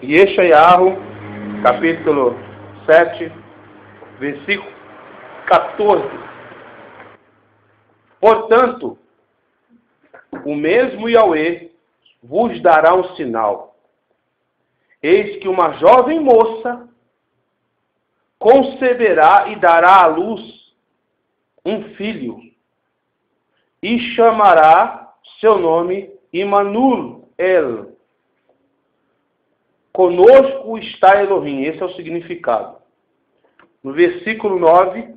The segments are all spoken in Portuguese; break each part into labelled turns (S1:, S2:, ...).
S1: Yeshayahu, capítulo 7, versículo 14. Portanto, o mesmo Yahweh vos dará um sinal. Eis que uma jovem moça conceberá e dará à luz um filho, e chamará seu nome Immanuel. Conosco está Elohim. Esse é o significado. No versículo 9,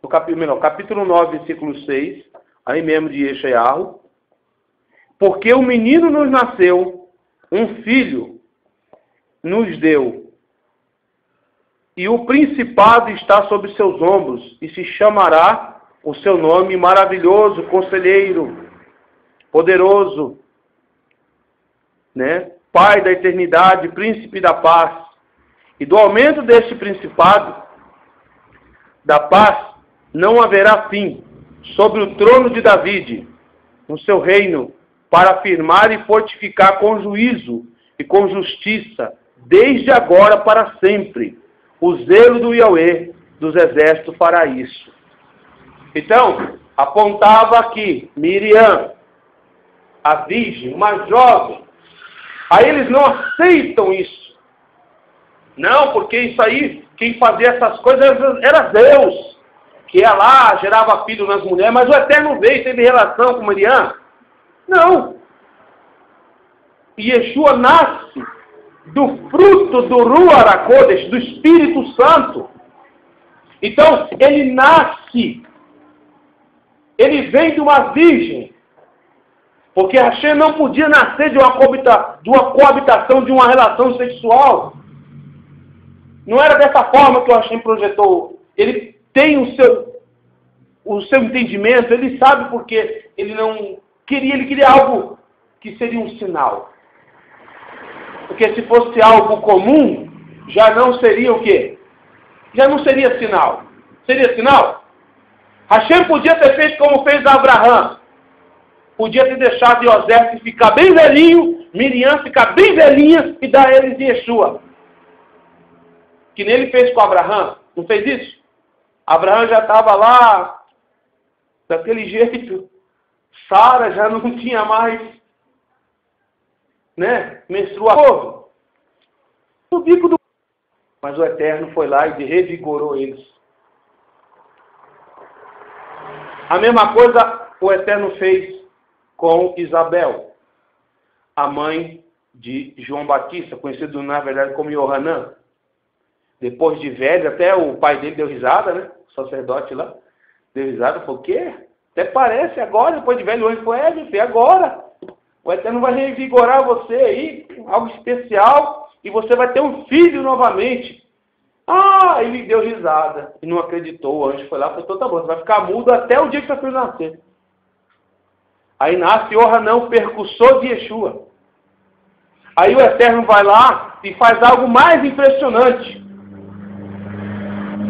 S1: no capítulo 9, versículo 6, aí mesmo de Yeshayahu, porque o menino nos nasceu, um filho nos deu, e o principado está sobre seus ombros, e se chamará o seu nome maravilhoso, conselheiro, poderoso, né? Pai da eternidade, príncipe da paz. E do aumento deste principado da paz não haverá fim sobre o trono de David, no seu reino, para afirmar e fortificar com juízo e com justiça, desde agora para sempre. O zelo do Yahweh dos exércitos fará isso. Então, apontava aqui Miriam, a virgem, uma jovem. Aí eles não aceitam isso. Não, porque isso aí, quem fazia essas coisas era Deus, que ia lá, gerava filho nas mulheres, mas o Eterno veio, teve relação com Miriam. Não. Yeshua nasce do fruto do Ruach HaKodesh, do Espírito Santo. Então, ele nasce, ele vem de uma virgem. Porque Hashem não podia nascer de uma coabitação, de uma relação sexual. Não era dessa forma que o Hashem projetou. Ele tem o seu entendimento, ele sabe porque ele não queria, ele queria algo que seria um sinal. Porque se fosse algo comum, já não seria o quê? Já não seria sinal. Seria sinal? Hashem podia ter feito como fez Abraão. Podia ter deixado Yosef ficar bem velhinho, Miriam ficar bem velhinha e dar a eles Yeshua. Que nem ele fez com Abraão. Não fez isso? Abraão já estava lá, daquele jeito. Sara já não tinha mais, né, menstruação. No bico do... Mas o Eterno foi lá e revigorou eles. A mesma coisa o Eterno fez com Isabel, a mãe de João Batista, conhecido na verdade como Yohanan. Depois de velho, até o pai dele deu risada, né? O sacerdote lá, deu risada, falou, o quê? Até parece agora, depois de velho, hoje foi, meu filho, agora. O Eterno vai revigorar você aí, algo especial, e você vai ter um filho novamente. Ah, ele deu risada, e não acreditou, o anjo foi lá e falou, então tá bom, você vai ficar mudo até o dia que seu filho nascer. Aí nasce Yohanan, o percussor de Yeshua. Aí o Eterno vai lá e faz algo mais impressionante.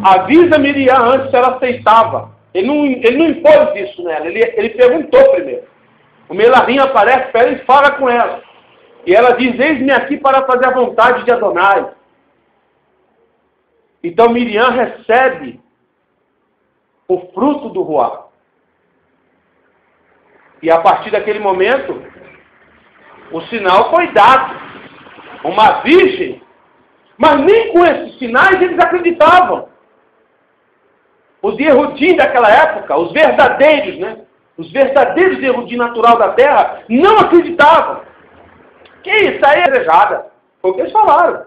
S1: Avisa Miriam antes se ela aceitava. Ele não impôs isso nela, ele perguntou primeiro. O Melahim aparece para ela e fala com ela. E ela diz, eis-me aqui para fazer a vontade de Adonai. Então Miriam recebe o fruto do Ruach. E a partir daquele momento, o sinal foi dado. Uma virgem. Mas nem com esses sinais eles acreditavam. Os Yehudim daquela época, os verdadeiros, né? Os verdadeiros Yehudim natural da terra, não acreditavam. Que isso aí é desejada. Foi o que eles falaram.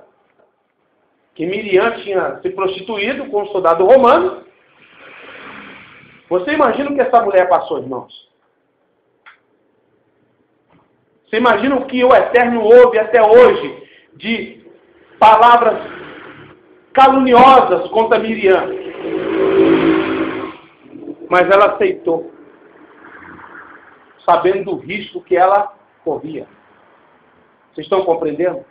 S1: Que Miriam tinha se prostituído com um soldado romano. Você imagina o que essa mulher passou, irmãos? Você imagina o que o Eterno ouve até hoje de palavras caluniosas contra Miriam. Mas ela aceitou, sabendo do risco que ela corria. Vocês estão compreendendo?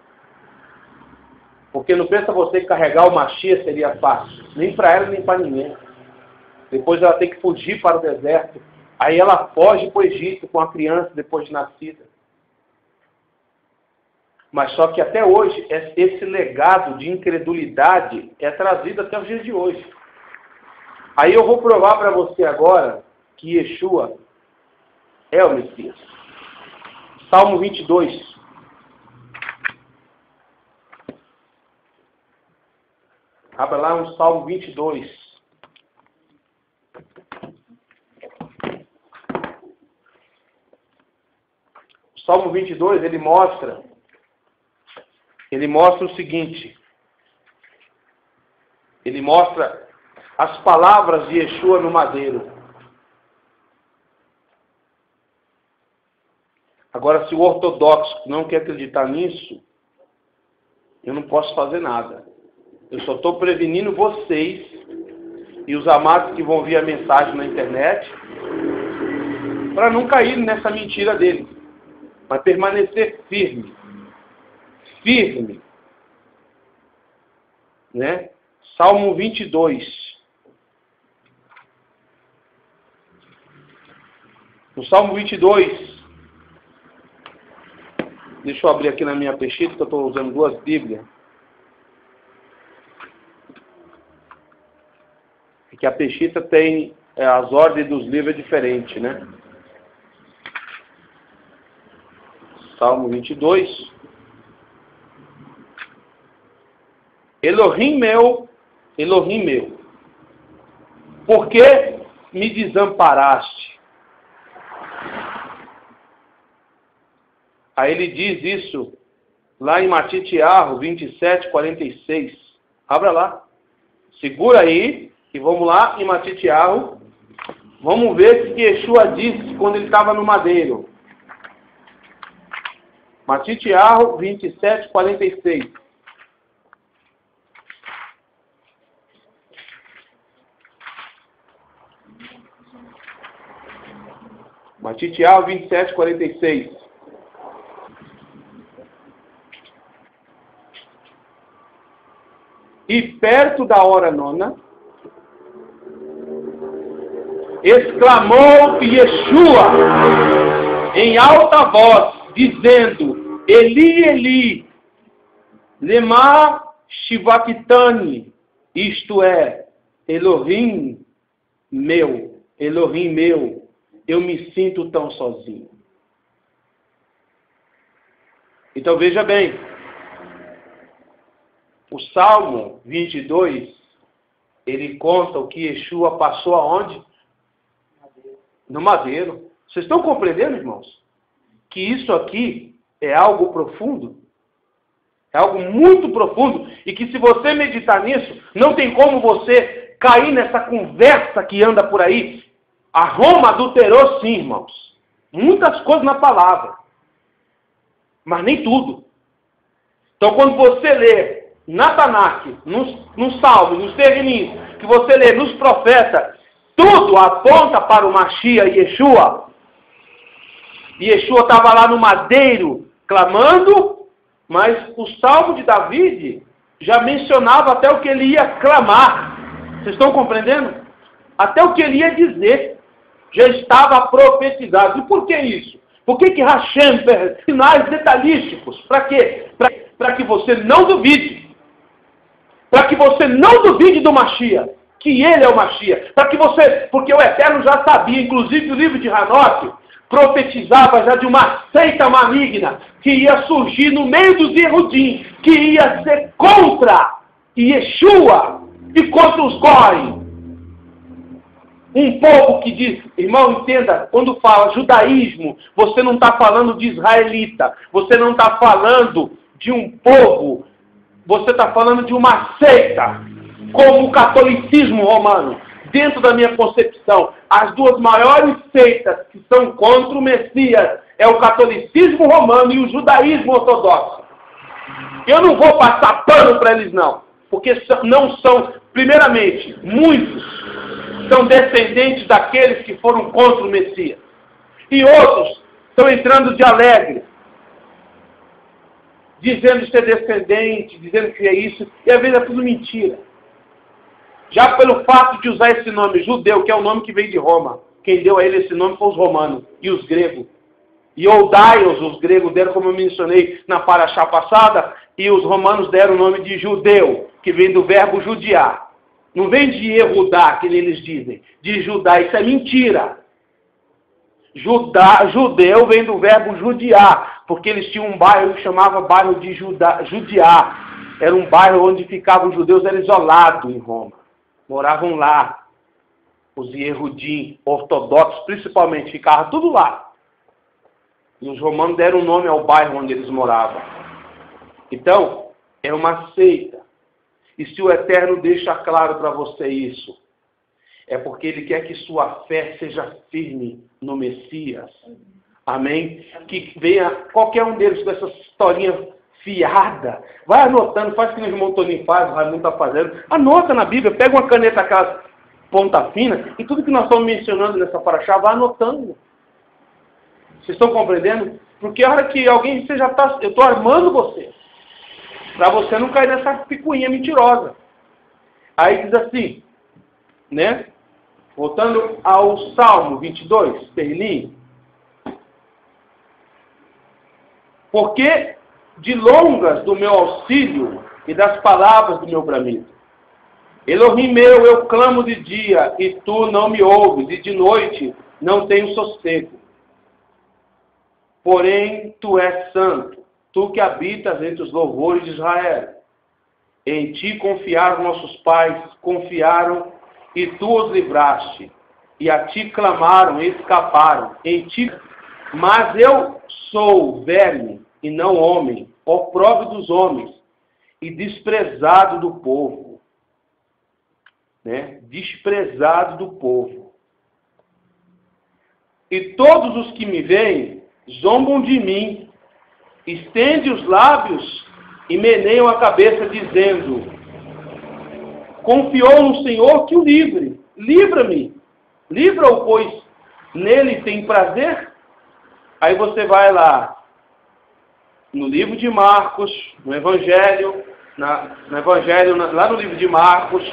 S1: Porque não pensa você que carregar o Mashiach seria fácil. Nem para ela, nem para ninguém. Depois ela tem que fugir para o deserto. Aí ela foge para o Egito com a criança depois de nascida. Mas só que até hoje, esse legado de incredulidade é trazido até os dias de hoje. Aí eu vou provar para você agora que Yeshua é o Messias. Salmo 22. Abra lá no Salmo 22. O Salmo 22, ele mostra o seguinte. Ele mostra as palavras de Yeshua no madeiro. Agora, se o ortodoxo não quer acreditar nisso, eu não posso fazer nada. Eu só estou prevenindo vocês e os amados que vão ouvir a mensagem na internet para não cair nessa mentira dele, mas permanecer firme. Firme. Né? Salmo 22. No Salmo 22, deixa eu abrir aqui na minha peixita, que eu estou usando duas Bíblias. Que a peixita tem as ordens dos livros diferentes, né? Salmo 22. Elohim meu, por que me desamparaste? Aí ele diz isso lá em Matitiarro 27:46. Abra lá. Segura aí. E vamos lá em Matitiarro. Vamos ver o que Yeshua disse quando ele estava no madeiro. Matitiarro 27:46. Matitiarro 27:46. E perto da hora nona, exclamou Yeshua em alta voz, dizendo: Eli, Eli, lema shivactani, isto é, Elohim meu, eu me sinto tão sozinho. Então veja bem, o Salmo 22, ele conta o que Yeshua passou aonde? No madeiro. Vocês estão compreendendo, irmãos? Que isso aqui é algo profundo? É algo muito profundo. E que se você meditar nisso, não tem como você cair nessa conversa que anda por aí. A Roma adulterou sim, irmãos. Muitas coisas na palavra. Mas nem tudo. Então quando você lê na Tanakh, nos Salmos, nos Tevilim, que você lê nos profetas, tudo aponta para o Mashiach e Yeshua. E Yeshua estava lá no madeiro clamando, mas o Salmo de David já mencionava até o que ele ia clamar. Vocês estão compreendendo? Até o que ele ia dizer já estava profetizado. E por que isso? Por que Hashem fez sinais detalhísticos? Para quê? Para que você não duvide. Para que você não duvide do Mashiach. Que ele é o Mashiach. Para que você, porque o Eterno já sabia, inclusive o livro de Hanoque profetizava já de uma seita maligna que ia surgir no meio dos Yehudim, que ia ser contra Yeshua e contra os Goi. Um povo que diz, irmão, entenda, quando fala judaísmo, você não está falando de israelita, você não está falando de um povo, você está falando de uma seita, como o catolicismo romano. Dentro da minha concepção, as duas maiores seitas que são contra o Messias é o catolicismo romano e o judaísmo ortodoxo. Eu não vou passar pano para eles não, porque não são, primeiramente, muitos são descendentes daqueles que foram contra o Messias. E outros estão entrando de alegre, dizendo ser descendente, dizendo que é isso, e às vezes é tudo mentira. Já pelo fato de usar esse nome judeu, que é o nome que veio de Roma, quem deu a ele esse nome foi os romanos e os gregos. Iodaios, os gregos deram, como eu mencionei na paraxá passada, e os romanos deram o nome de judeu, que vem do verbo judiar. Não vem de Yehudá, que eles dizem, de Judá, isso é mentira. Judeu vem do verbo judiar, porque eles tinham um bairro que chamava bairro de Judiar. Era um bairro onde ficavam os judeus, era isolado em Roma. Moravam lá. Os Yehudim ortodoxos, principalmente, ficavam tudo lá. E os romanos deram o nome ao bairro onde eles moravam. Então, é uma seita. E se o Eterno deixa claro para você isso, é porque Ele quer que sua fé seja firme no Messias. Amém? Que venha qualquer um deles com essa historinha fiada. Vai anotando, faz que o irmão Toninho faz, o Raimundo está fazendo. Anota na Bíblia, pega uma caneta, aquela ponta fina, e tudo que nós estamos mencionando nessa paraxá, vai anotando. Vocês estão compreendendo? Porque a hora que alguém, você já está, eu estou armando você. Para você não cair nessa picuinha mentirosa. Aí diz assim, né? Voltando ao Salmo 22, Perlim. Porque de longas do meu auxílio e das palavras do meu bramido. Elohim meu, eu clamo de dia e tu não me ouves, e de noite não tenho sossego. Porém, tu és santo, tu que habitas entre os louvores de Israel. Em ti confiaram nossos pais, confiaram e tu os livraste. E a ti clamaram e escaparam. Em ti, mas eu sou verme e não homem, opróbrio dos homens e desprezado do povo. Né? Desprezado do povo. E todos os que me veem zombam de mim, estende os lábios e meneiam a cabeça, dizendo: confiou no Senhor que o livre. Livra-me. Livra-o, pois nele tem prazer. Aí você vai lá no livro de Marcos, no Evangelho, lá no livro de Marcos,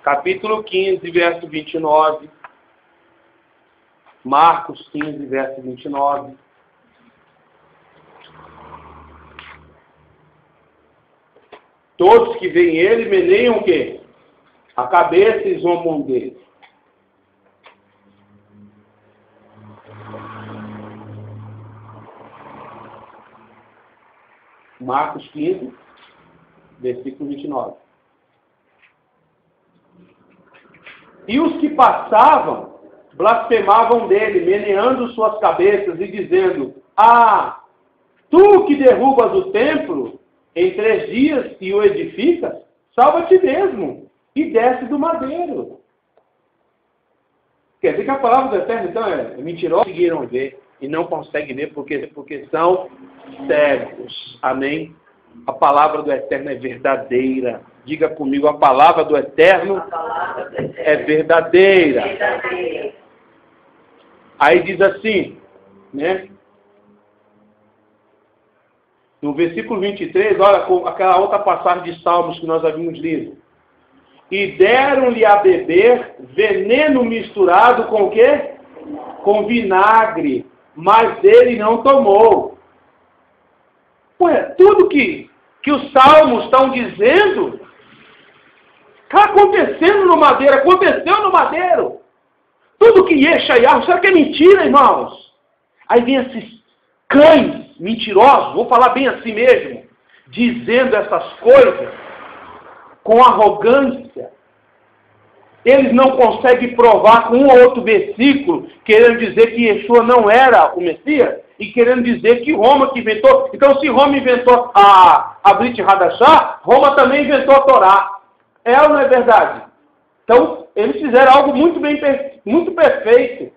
S1: capítulo 15, verso 29. Marcos 15, verso 29. Todos que veem ele meneiam o quê? A cabeça e zombam dele. Marcos 15, versículo 29. E os que passavam blasfemavam dele, meneando suas cabeças e dizendo: ah, tu que derrubas o templo em 3 dias e o edificas, salva-te mesmo e desce do madeiro. Quer dizer que a palavra do Eterno, então, é mentirosa. Conseguiram ver e não conseguem ver porque são cegos. Amém? A palavra do Eterno é verdadeira. Diga comigo, a palavra do Eterno é verdadeira. Aí diz assim, né? No versículo 23, olha aquela outra passagem de Salmos que nós havíamos lido. E deram-lhe a beber veneno misturado com o quê? Com vinagre, mas ele não tomou. Ué, tudo que os Salmos estão dizendo está acontecendo no madeiro, aconteceu no madeiro. Tudo que Yeshayahu, será que é mentira, irmãos? Aí vem esses cães mentirosos, vou falar bem assim mesmo, dizendo essas coisas com arrogância. Eles não conseguem provar com um ou outro versículo, querendo dizer que Yeshua não era o Messias, e querendo dizer que Roma que inventou. Então, se Roma inventou a Brit Hadashah, Roma também inventou a Torá. É ou não é verdade? Então, eles fizeram algo muito perfeito.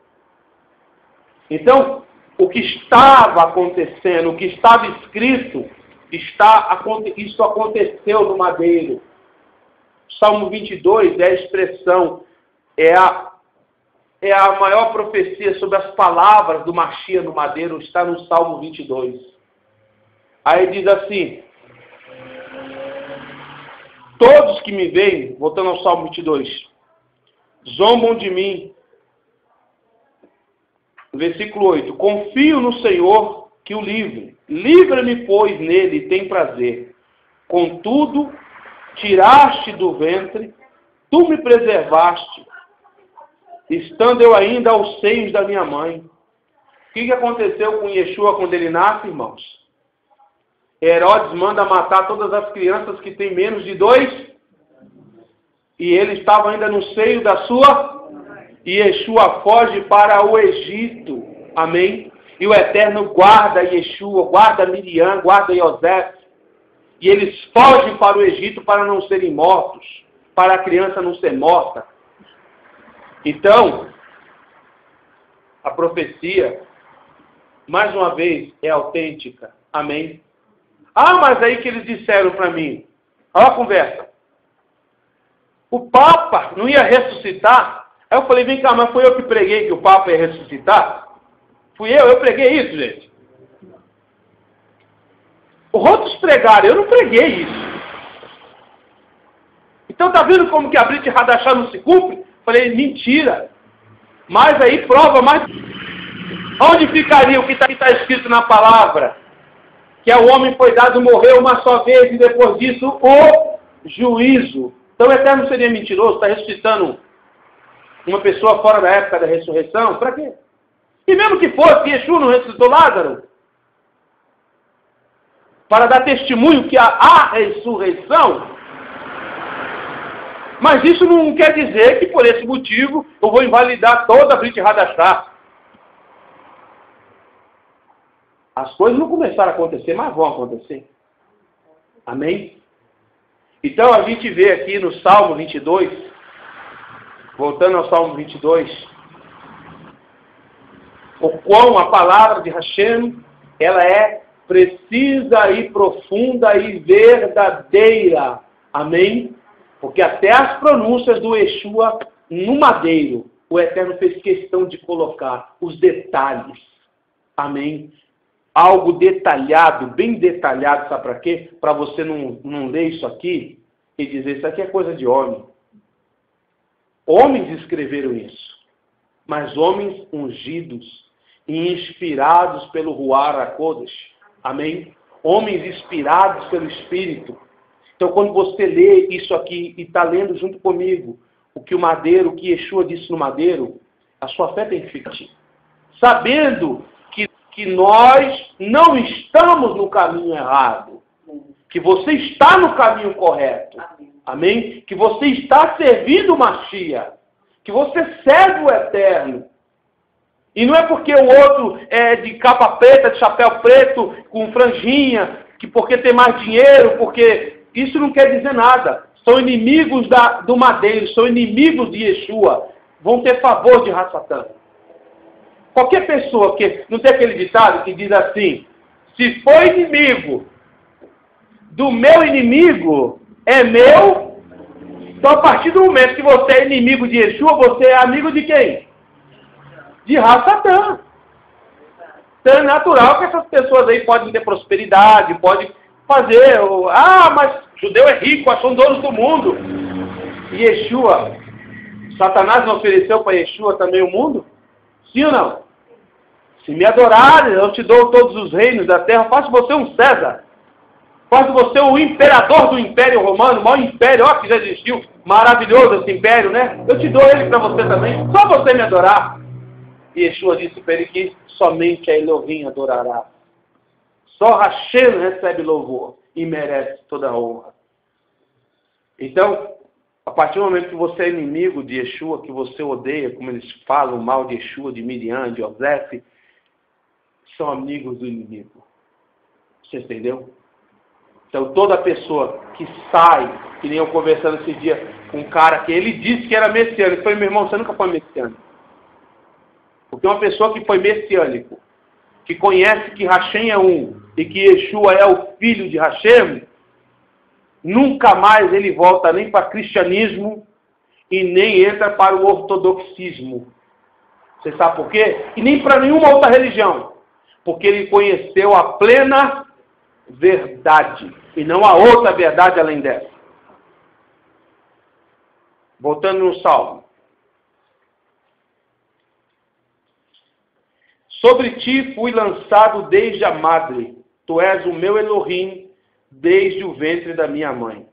S1: Então, o que estava acontecendo, o que estava escrito, isso aconteceu no madeiro. Salmo 22 é a expressão, é a maior profecia sobre as palavras do Mashiach no madeiro, está no Salmo 22. Aí diz assim: todos que me veem, voltando ao Salmo 22, zombam de mim, Versículo 8. Confio no Senhor que o livre. Livra-me, pois, nele tem prazer. Contudo, tiraste do ventre, tu me preservaste, estando eu ainda aos seios da minha mãe. O que aconteceu com Yeshua quando ele nasce, irmãos? Herodes manda matar todas as crianças que têm menos de 2. E ele estava ainda no seio da sua. E Yeshua foge para o Egito. Amém? E o Eterno guarda Yeshua, guarda Miriam, guarda Yosef. E eles fogem para o Egito para não serem mortos. Para a criança não ser morta. Então, a profecia, mais uma vez, é autêntica. Amém? Ah, mas aí que eles disseram para mim. Olha a conversa. O Papa não ia ressuscitar? Aí eu falei, vem cá, mas foi eu que preguei que o Papa ia ressuscitar? Fui eu preguei isso, gente. Os outros pregaram, eu não preguei isso. Então tá vendo como que a Brit Hadashah não se cumpre? Falei, mentira. Mas aí prova mais. Onde ficaria o que está escrito na palavra? Que o homem foi dado, morreu uma só vez e depois disso o juízo. Então o Eterno seria mentiroso, está ressuscitando uma pessoa fora da época da ressurreição? Para quê? E mesmo que fosse, Yeshua não ressuscitou Lázaro? Para dar testemunho que há ressurreição? Mas isso não quer dizer que por esse motivo eu vou invalidar toda a Brit Hadashah. As coisas não começaram a acontecer, mas vão acontecer. Amém? Então a gente vê aqui no Salmo 22, voltando ao Salmo 22, o quão a palavra de Hashem, ela é precisa e profunda e verdadeira. Amém? Porque até as pronúncias do Yeshua no madeiro, o Eterno fez questão de colocar os detalhes. Amém? Algo detalhado, bem detalhado, sabe para quê? Para você não ler isso aqui e dizer, isso aqui é coisa de homem. Homens escreveram isso, mas homens ungidos e inspirados pelo Ruach HaKodesh. Amém? Homens inspirados pelo Espírito. Então, quando você lê isso aqui e está lendo junto comigo o que o madeiro, o que Yeshua disse no madeiro, a sua fé tem que ficar. Sabendo que nós não estamos no caminho errado. Que você está no caminho correto. Amém? Que você está servindo o Mashiach. Que você serve o Eterno. E não é porque o outro é de capa preta, de chapéu preto, com franjinha, que porque tem mais dinheiro, porque... Isso não quer dizer nada. São inimigos do madeiro, são inimigos de Yeshua. Vão ter favor de Hassatã. Qualquer pessoa que... Não tem aquele ditado que diz assim, se for inimigo do meu inimigo, é meu. Então, a partir do momento que você é inimigo de Yeshua, você é amigo de quem? De Hassatã. Então, é natural que essas pessoas aí podem ter prosperidade, podem fazer... mas judeu é rico, são donos do mundo. E Yeshua, Satanás não ofereceu para Yeshua também o mundo? Sim ou não? Se me adorarem, eu te dou todos os reinos da terra, faço você um César. Faço você o imperador do Império Romano, o maior império, que já existiu. Maravilhoso esse império, né? Eu te dou ele para você também. Só você me adorar. E Yeshua disse para ele que somente a Elohim adorará. Só Hashem recebe louvor e merece toda a honra. Então, a partir do momento que você é inimigo de Yeshua, que você odeia, como eles falam mal de Yeshua, de Miriam, de Yosef, são amigos do inimigo. Você entendeu? Então, toda pessoa que sai, que nem eu conversando esse dia com um cara que ele disse que era messiânico. Eu falei, meu irmão, você nunca foi messiânico. Porque uma pessoa que foi messiânico, que conhece que Hashem é um, e que Yeshua é o filho de Hashem, nunca mais ele volta nem para o cristianismo e nem entra para o ortodoxismo. Você sabe por quê? E nem para nenhuma outra religião. Porque ele conheceu a plena verdade e não a outra verdade além dessa. Voltando no Salmo. Sobre ti fui lançado desde a madre. Tu és o meu Elohim desde o ventre da minha mãe.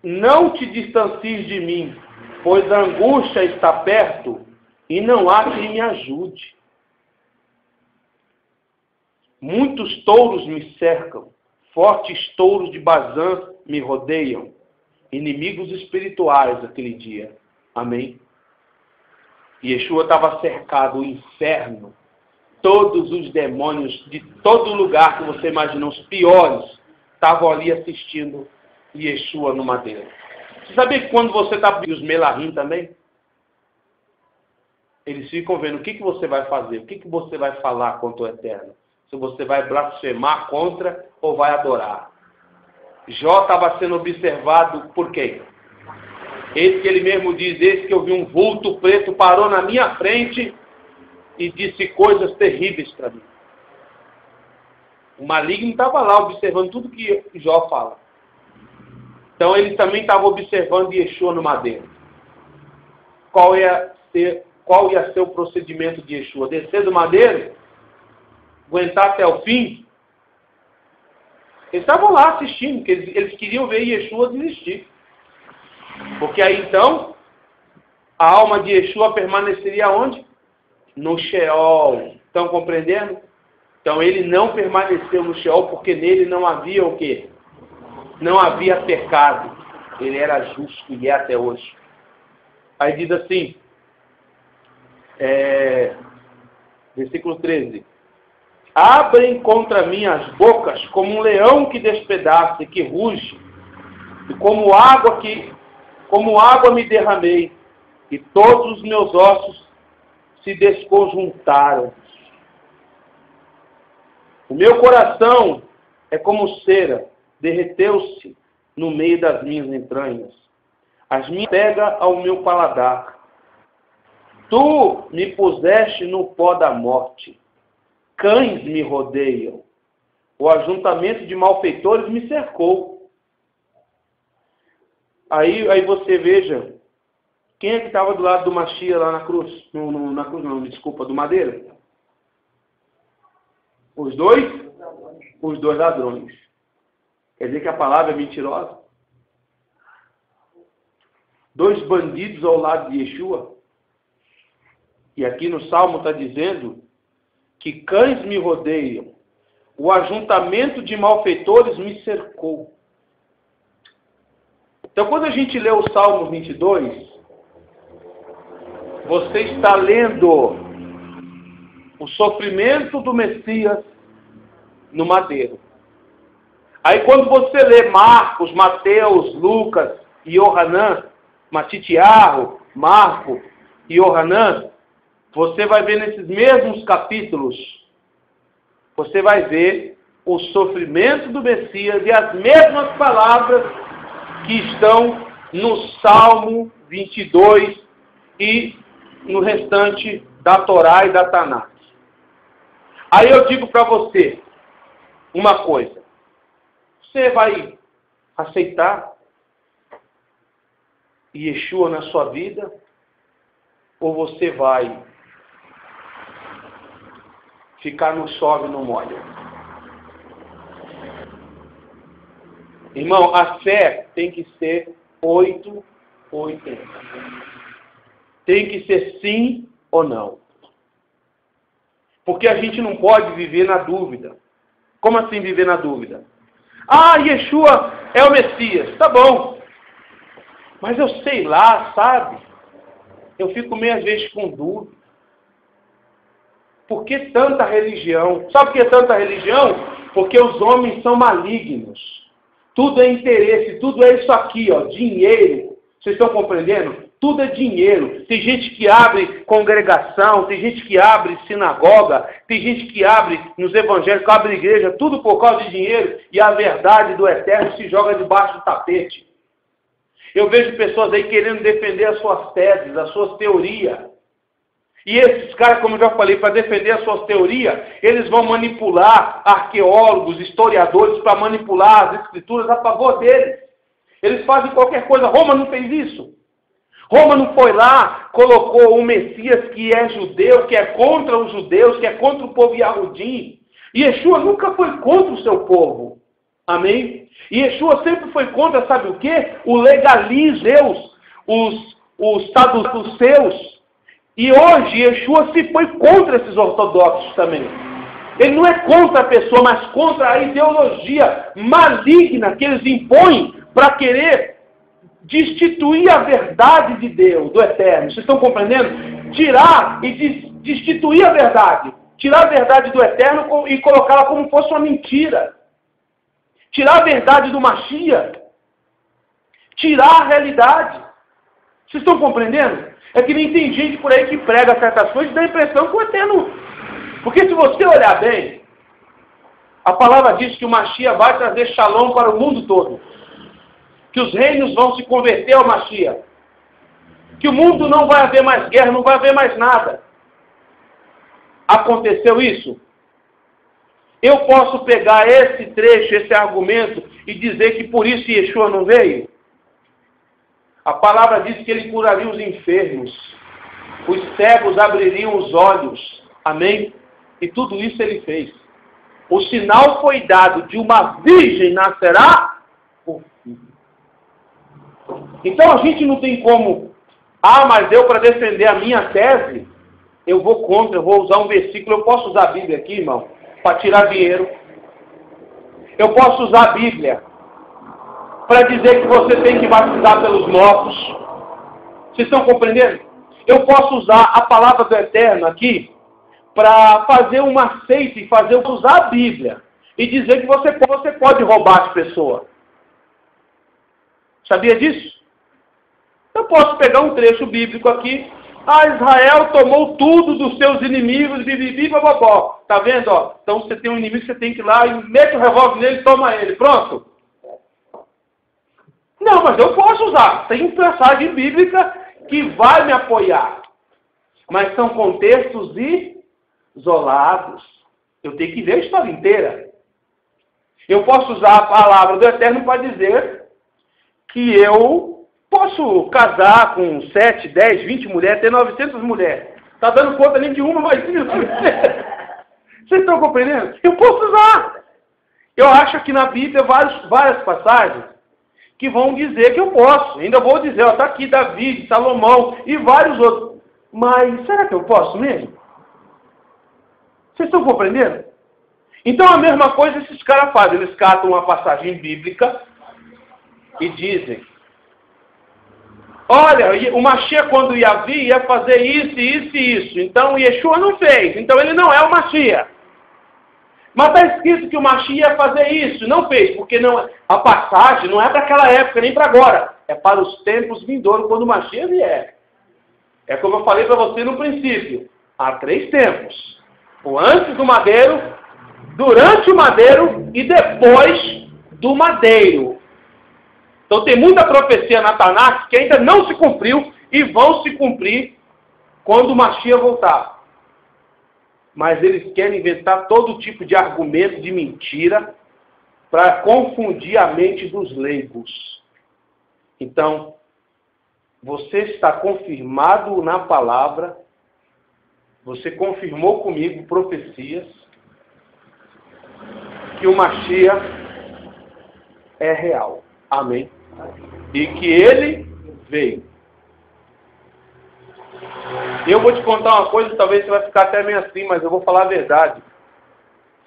S1: Não te distancies de mim, pois a angústia está perto e não há quem me ajude. Muitos touros me cercam, fortes touros de Bazã me rodeiam, inimigos espirituais aquele dia. Amém? Yeshua estava cercado, o inferno, todos os demônios de todo lugar que você imaginou, os piores, estavam ali assistindo Yeshua no madeiro. Você sabia que quando você está vendo os Melahim também? Eles ficam vendo o que você vai fazer, o que você vai falar contra o Eterno. Se você vai blasfemar contra ou vai adorar. Jó estava sendo observado por quem? Esse que ele mesmo diz, esse que eu vi um vulto preto, parou na minha frente e disse coisas terríveis para mim. O maligno estava lá observando tudo que Jó fala. Então ele também estava observando Yeshua no madeiro. Qual ia ser o procedimento de Yeshua? Descer do madeiro? Aguentar até o fim? Eles estavam lá assistindo, porque eles queriam ver Yeshua desistir. Porque aí então, a alma de Yeshua permaneceria onde? No Sheol. Estão compreendendo? Então ele não permaneceu no Sheol porque nele não havia o quê? Não havia pecado. Ele era justo e é até hoje. Aí diz assim, versículo 13. Abrem contra mim as bocas como um leão que despedaça e que ruge, e como água me derramei, e todos os meus ossos se desconjuntaram. O meu coração é como cera, derreteu-se no meio das minhas entranhas. As minhas pega ao meu paladar. Tu me puseste no pó da morte. Cães me rodeiam. O ajuntamento de malfeitores me cercou. Aí você veja, quem é que estava do lado do Mashiach lá na cruz? Na cruz não, desculpa, do madeiro? Os dois ladrões. Quer dizer que a palavra é mentirosa? Dois bandidos ao lado de Yeshua. E aqui no Salmo está dizendo que cães me rodeiam. O ajuntamento de malfeitores me cercou. Então, quando a gente lê o Salmo 22, você está lendo o sofrimento do Messias no madeiro. Aí quando você lê Marcos, Mateus, Lucas e Yohanan, Matitiarro, Marco e Yohanan, você vai ver nesses mesmos capítulos, você vai ver o sofrimento do Messias e as mesmas palavras que estão no Salmo 22 e no restante da Torá e da Tanakh. Aí eu digo para você uma coisa. Você vai aceitar Yeshua na sua vida? Ou você vai ficar no chove e no molha? Irmão, a fé tem que ser 8 ou 80. Tem que ser sim ou não. Porque a gente não pode viver na dúvida. Como assim viver na dúvida? Ah, Yeshua é o Messias. Tá bom. Mas eu sei lá, sabe? Eu fico meio às vezes com dúvida. Por que tanta religião? Sabe por que tanta religião? Porque os homens são malignos. Tudo é interesse, tudo é isso aqui, ó, dinheiro. Vocês estão compreendendo? Tudo é dinheiro. Tem gente que abre congregação, tem gente que abre sinagoga, tem gente que abre nos evangélicos, abre igreja, tudo por causa de dinheiro, e a verdade do Eterno se joga debaixo do tapete. Eu vejo pessoas aí querendo defender as suas teses, as suas teorias. E esses caras, como eu já falei, para defender as suas teorias, eles vão manipular arqueólogos, historiadores, para manipular as escrituras a favor deles. Eles fazem qualquer coisa. Roma não fez isso. Roma não foi lá, colocou um Messias que é judeu, que é contra os judeus, que é contra o povo Yahudim. E Yeshua nunca foi contra o seu povo. Amém? E Yeshua sempre foi contra, sabe o quê? O legalismo, os saduceus. E hoje Yeshua se foi contra esses ortodoxos também. Ele não é contra a pessoa, mas contra a ideologia maligna que eles impõem para querer destituir a verdade de Deus, do Eterno. Vocês estão compreendendo? Tirar e destituir a verdade. Tirar a verdade do Eterno e colocá-la como fosse uma mentira. Tirar a verdade do Mashiach. Tirar a realidade. Vocês estão compreendendo? É que nem tem gente por aí que prega certas coisas e dá a impressão que o Eterno... Porque se você olhar bem, a palavra diz que o Mashiach vai trazer shalom para o mundo todo. Que os reinos vão se converter ao Mashiach. Que o mundo não vai haver mais guerra, não vai haver mais nada. Aconteceu isso? Eu posso pegar esse trecho, esse argumento, e dizer que por isso Yeshua não veio? A palavra diz que ele curaria os enfermos. Os cegos abririam os olhos. Amém? E tudo isso ele fez. O sinal foi dado de uma virgem nascerá o filho. Então a gente não tem como, mas eu para defender a minha tese, eu vou contra, eu vou usar um versículo, eu posso usar a Bíblia aqui, irmão, para tirar dinheiro. Eu posso usar a Bíblia para dizer que você tem que batizar pelos mortos. Vocês estão compreendendo? Eu posso usar a palavra do Eterno aqui para fazer uma seita e usar a Bíblia e dizer que você pode roubar as pessoas. Sabia disso? Eu posso pegar um trecho bíblico aqui. Israel tomou tudo dos seus inimigos, bibibi, bababó. Tá vendo? Ó? Então você tem um inimigo, você tem que ir lá e mete o revólver nele e toma ele. Pronto. Não, mas eu posso usar. Tem passagem bíblica que vai me apoiar. Mas são contextos isolados. Eu tenho que ver a história inteira. Eu posso usar a palavra do Eterno para dizer que eu posso casar com 7, 10, 20 mulheres, ter 900 mulheres. Está dando conta nem de uma, mas de 1.000. Vocês estão compreendendo? Eu posso usar. Eu acho que na Bíblia várias passagens que vão dizer que eu posso. Ainda vou dizer, está aqui Davi, Salomão e vários outros. Mas será que eu posso mesmo? Vocês estão compreendendo? Então a mesma coisa esses caras fazem. Eles catam uma passagem bíblica e dizem: olha, o Mashiach quando ia vir ia fazer isso, isso e isso. Então o Yeshua não fez. Então ele não é o Mashiach. Mas está escrito que o Mashiach ia fazer isso. Não fez. Porque não, a passagem não é para aquela época, nem para agora. É para os tempos vindouros, quando o Mashiach vier. É como eu falei para você no princípio. Há 3 tempos. O antes do madeiro, durante o madeiro e depois do madeiro. Então tem muita profecia na Tanakh que ainda não se cumpriu e vão se cumprir quando o Mashiach voltar. Mas eles querem inventar todo tipo de argumento de mentira para confundir a mente dos leigos. Então, você está confirmado na palavra, você confirmou comigo profecias, que o Mashiach é real. Amém? E que ele veio. Eu vou te contar uma coisa, talvez você vai ficar até meio assim, mas eu vou falar a verdade.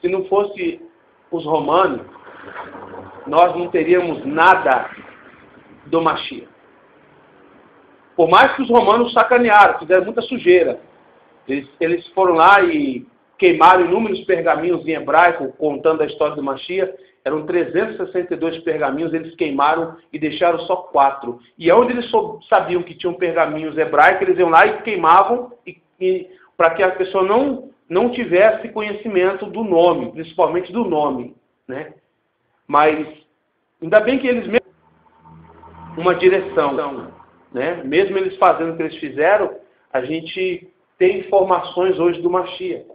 S1: Se não fosse os romanos, nós não teríamos nada do Mashiach. Por mais que os romanos sacanearam, fizeram muita sujeira. Eles foram lá e queimaram inúmeros pergaminhos em hebraico, contando a história do Mashiach. Eram 362 pergaminhos, eles queimaram e deixaram só 4. E onde eles sabiam que tinham pergaminhos hebraicos, eles iam lá e queimavam para que a pessoa não tivesse conhecimento do nome, principalmente do nome. Né? Mas, ainda bem que eles mesmo uma direção. Né? Mesmo eles fazendo o que eles fizeram, a gente tem informações hoje do Mashiach.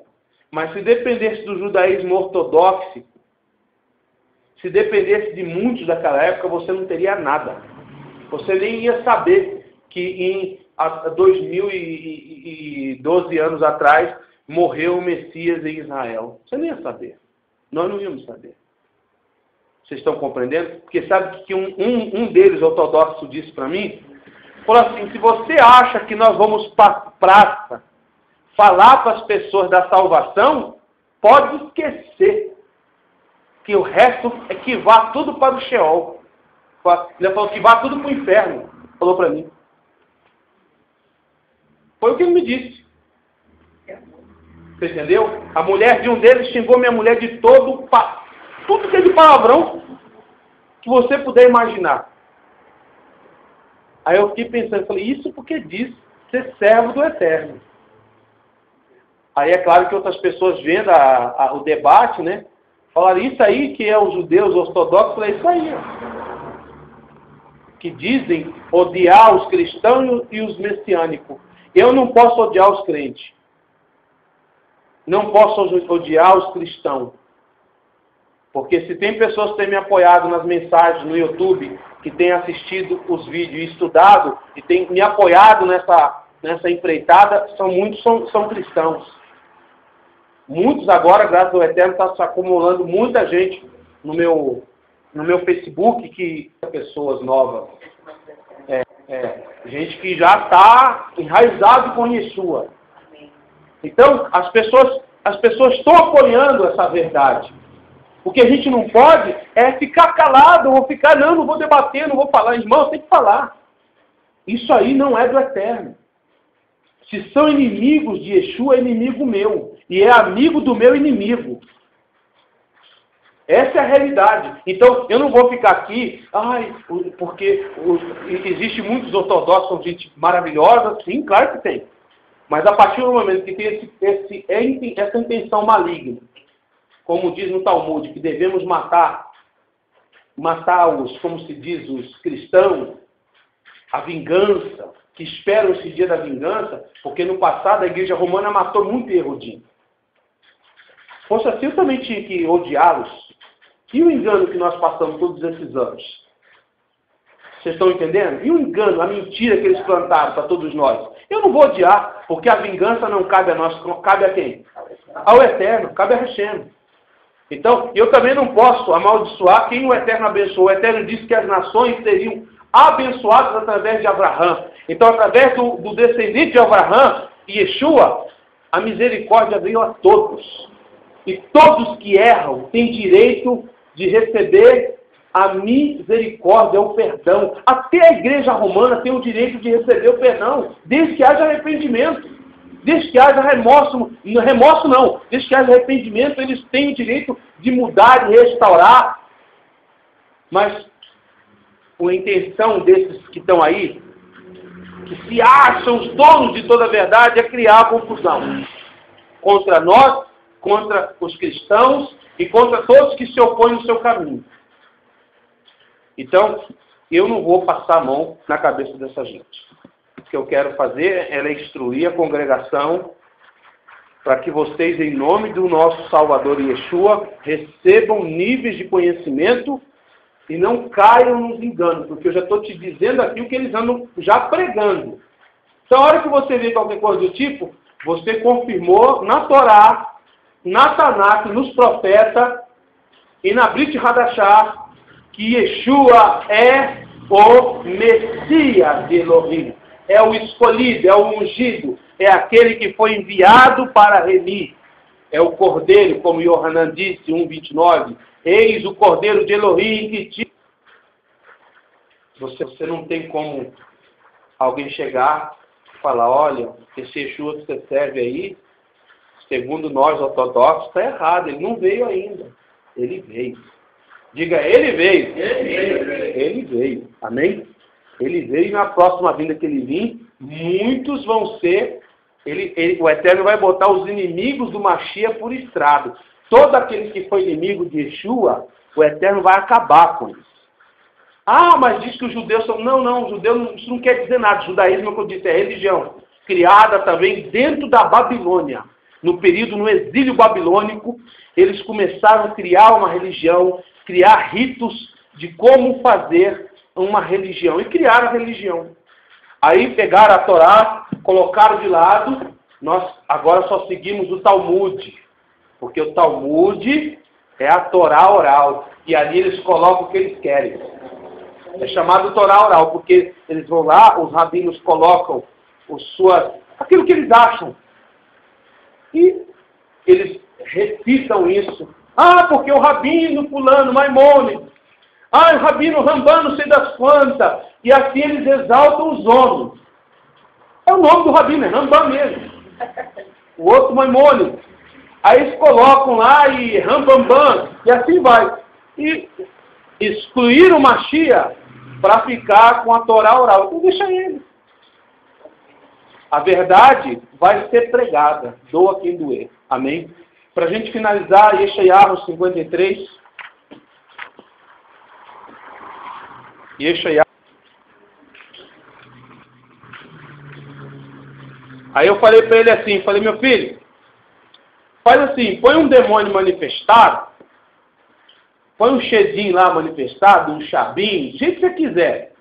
S1: Mas se dependesse do judaísmo ortodoxo, se dependesse de muitos daquela época, você não teria nada. Você nem ia saber que há 2012 anos atrás morreu o Messias em Israel. Você não ia saber. Nós não íamos saber. Vocês estão compreendendo? Porque sabe que um deles, ortodoxo, disse para mim, falou assim, se você acha que nós vamos para a praça falar para as pessoas da salvação, pode esquecer que o resto é que vá tudo para o Sheol. Ele falou que vá tudo para o inferno. Falou para mim. Foi o que ele me disse. Você entendeu? A mulher de um deles xingou minha mulher de tudo que é de palavrão que você puder imaginar. Aí eu fiquei pensando, falei, isso porque diz ser servo do Eterno. Aí é claro que outras pessoas vendo o debate, né? Falaram, isso aí que é os judeus ortodoxos, é isso aí. Ó. Que dizem odiar os cristãos e os messiânicos. Eu não posso odiar os crentes. Não posso odiar os cristãos. Porque se tem pessoas que têm me apoiado nas mensagens no YouTube, que têm assistido os vídeos e estudado, e têm me apoiado nessa empreitada, são cristãos. Muitos agora, graças ao Eterno, está se acumulando muita gente no meu Facebook, que pessoas novas. Gente que já está enraizado com Yeshua. Então, as pessoas estão apoiando essa verdade. O que a gente não pode é ficar calado, ou ficar, não vou debater, não vou falar. Irmão, tem que falar. Isso aí não é do Eterno. Se são inimigos de Yeshua, é inimigo meu. E é amigo do meu inimigo. Essa é a realidade. Então, eu não vou ficar aqui, porque existe muitos ortodoxos, são gente maravilhosa, sim, claro que tem. Mas a partir do momento que tem essa intenção maligna, como diz no Talmud, que devemos matar os, como se diz, os cristãos, a vingança, que esperam esse dia da vingança, porque no passado a igreja romana matou muito Herodinho. Se fosse assim, eu também tinha que odiá-los. E o engano que nós passamos todos esses anos? Vocês estão entendendo? E o engano, a mentira que eles plantaram para todos nós? Eu não vou odiar, porque a vingança não cabe a nós. Cabe a quem? Ao Eterno, cabe a Hashem. Então, eu também não posso amaldiçoar quem o Eterno abençoou. O Eterno disse que as nações seriam abençoadas através de Abraão. Então, através do descendente de Abraão, Yeshua, a misericórdia veio a todos. E todos que erram têm direito de receber a misericórdia, o perdão. Até a igreja romana tem o direito de receber o perdão, desde que haja arrependimento. Desde que haja remorso não, desde que haja arrependimento, eles têm o direito de mudar e restaurar. Mas a intenção desses que estão aí, que se acham os donos de toda a verdade, é criar confusão contra nós, contra os cristãos e contra todos que se opõem no seu caminho. Então, eu não vou passar a mão na cabeça dessa gente. O que eu quero fazer é instruir a congregação para que vocês, em nome do nosso Salvador Yeshua, recebam níveis de conhecimento e não caiam nos enganos, porque eu já estou te dizendo aqui o que eles andam já pregando. Então, a hora que você vê qualquer coisa do tipo, você confirmou na Torá, na Tanakh, nos profetas e na Brit Hadashah que Yeshua é o Messias de Elohim. É o escolhido, é o ungido, é aquele que foi enviado para remir. É o Cordeiro, como Yohanan disse, 1:29. Eis o Cordeiro de Elohim que te... Você não tem como alguém chegar e falar, olha, esse Yeshua que você serve aí, segundo nós ortodoxos, está errado, ele não veio ainda. Ele veio. Diga, ele veio. Ele veio. Amém? Ele veio e na próxima vinda que ele vir, muitos vão ser... o Eterno vai botar os inimigos do Mashiach por estrado. Todo aquele que foi inimigo de Yeshua, o Eterno vai acabar com isso. Ah, mas diz que os judeus são... Não, judeu, isso não quer dizer nada. O judaísmo, como eu disse, é religião. Criada também dentro da Babilônia. No período, no exílio babilônico, eles começaram a criar uma religião, criar ritos de como fazer uma religião. E criaram a religião. Aí pegaram a Torá, colocaram de lado, nós agora só seguimos o Talmud. Porque o Talmud é a Torá oral. E ali eles colocam o que eles querem. É chamado Torá oral, porque eles vão lá, os rabinos colocam aquilo que eles acham. E eles recitam isso. Ah, porque o rabino fulano, Maimônides. Ah, o rabino Rambam, não sei das quantas. E assim eles exaltam os homens. É o nome do rabino, é Rambam mesmo. O outro Maimônides. Aí eles colocam lá e Rambambam, e assim vai. E excluíram o Mashiach para ficar com a Torá oral. Então deixa ele. A verdade vai ser pregada, doa quem doer. Amém? Para a gente finalizar, Yeshayahu 53. Yeshayahu. Aí eu falei para ele assim, falei, meu filho, faz assim, põe um demônio manifestado, põe um Shedim lá manifestado, um Shabim, do jeito que você quiser.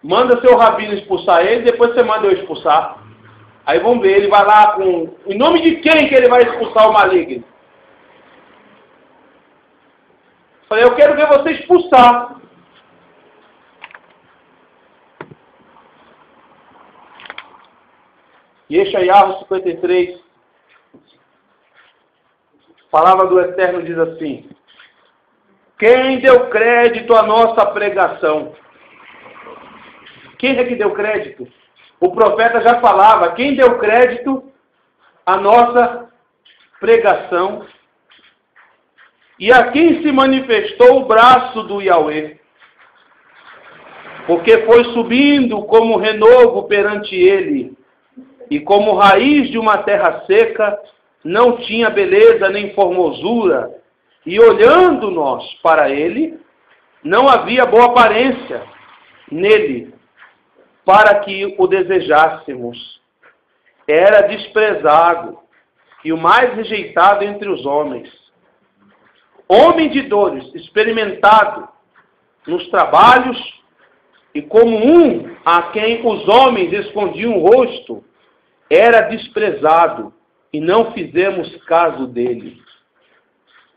S1: Manda seu rabino expulsar ele, depois você manda eu expulsar. Aí vamos ver, ele vai lá com... Em nome de quem que ele vai expulsar o maligno? Falei, eu quero ver você expulsar. Yeshayahu 53. A palavra do Eterno diz assim: quem deu crédito à nossa pregação? Quem é que deu crédito? O profeta já falava, quem deu crédito à nossa pregação? E a quem se manifestou o braço do Yahweh? Porque foi subindo como renovo perante ele, e como raiz de uma terra seca, não tinha beleza nem formosura, e olhando nós para ele, não havia boa aparência nele, para que o desejássemos. Era desprezado, e o mais rejeitado entre os homens. Homem de dores, experimentado nos trabalhos, e como um a quem os homens escondiam o rosto, era desprezado, e não fizemos caso dele.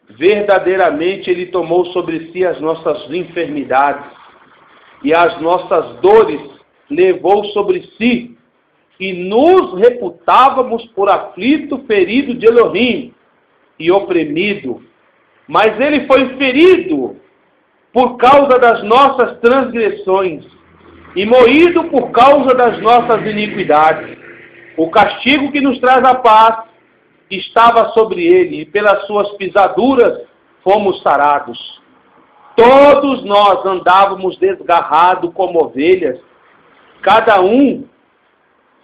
S1: Verdadeiramente ele tomou sobre si as nossas enfermidades, e as nossas dores levou sobre si, e nos reputávamos por aflito, ferido de Elohim, e oprimido. Mas ele foi ferido por causa das nossas transgressões, e moído por causa das nossas iniquidades. O castigo que nos traz a paz estava sobre ele, e pelas suas pisaduras fomos sarados. Todos nós andávamos desgarrados como ovelhas, cada um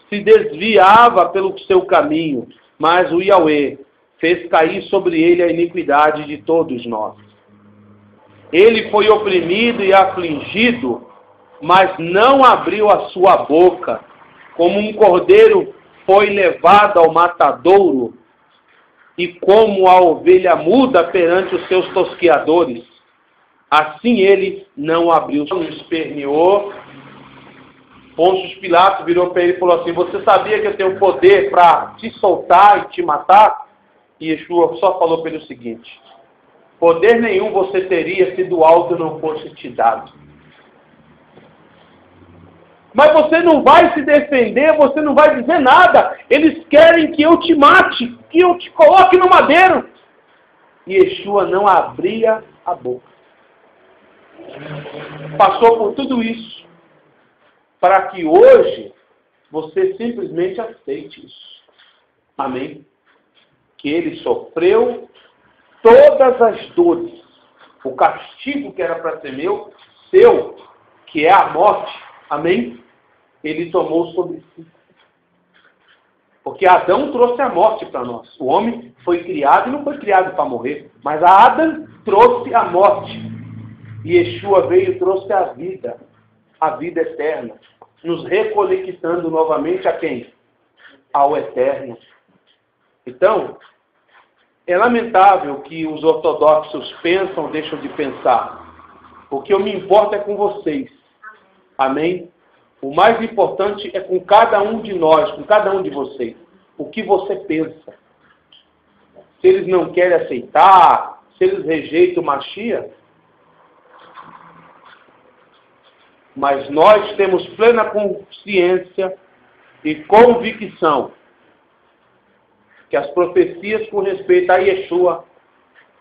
S1: se desviava pelo seu caminho, mas o Yahweh fez cair sobre ele a iniquidade de todos nós. Ele foi oprimido e afligido, mas não abriu a sua boca. Como um cordeiro foi levado ao matadouro, e como a ovelha muda perante os seus tosqueadores, assim ele não abriu. Não esperneou. Pôncio Pilatos virou para ele e falou assim: você sabia que eu tenho poder para te soltar e te matar? E Yeshua só falou para ele o seguinte: poder nenhum você teria se do alto não fosse te dado. Mas você não vai se defender, você não vai dizer nada. Eles querem que eu te mate, que eu te coloque no madeiro. E Yeshua não abria a boca. Passou por tudo isso para que hoje você simplesmente aceite isso. Amém? Que ele sofreu todas as dores. O castigo que era para ser meu, seu, que é a morte. Amém? Ele tomou sobre si. Porque Adão trouxe a morte para nós. O homem foi criado e não foi criado para morrer. Mas Adão trouxe a morte. E Yeshua veio e trouxe a vida eterna. Nos reconectando novamente a quem? Ao eterno. Então, é lamentável que os ortodoxos pensam, deixam de pensar. O que eu me importo é com vocês. Amém? O mais importante é com cada um de nós, com cada um de vocês. O que você pensa. Se eles não querem aceitar, se eles rejeitam o Mashiach, mas nós temos plena consciência e convicção que as profecias com respeito a Yeshua,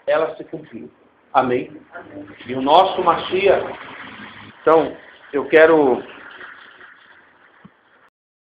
S1: elas se cumpriram. Amém? E o nosso Mashiach, então, eu quero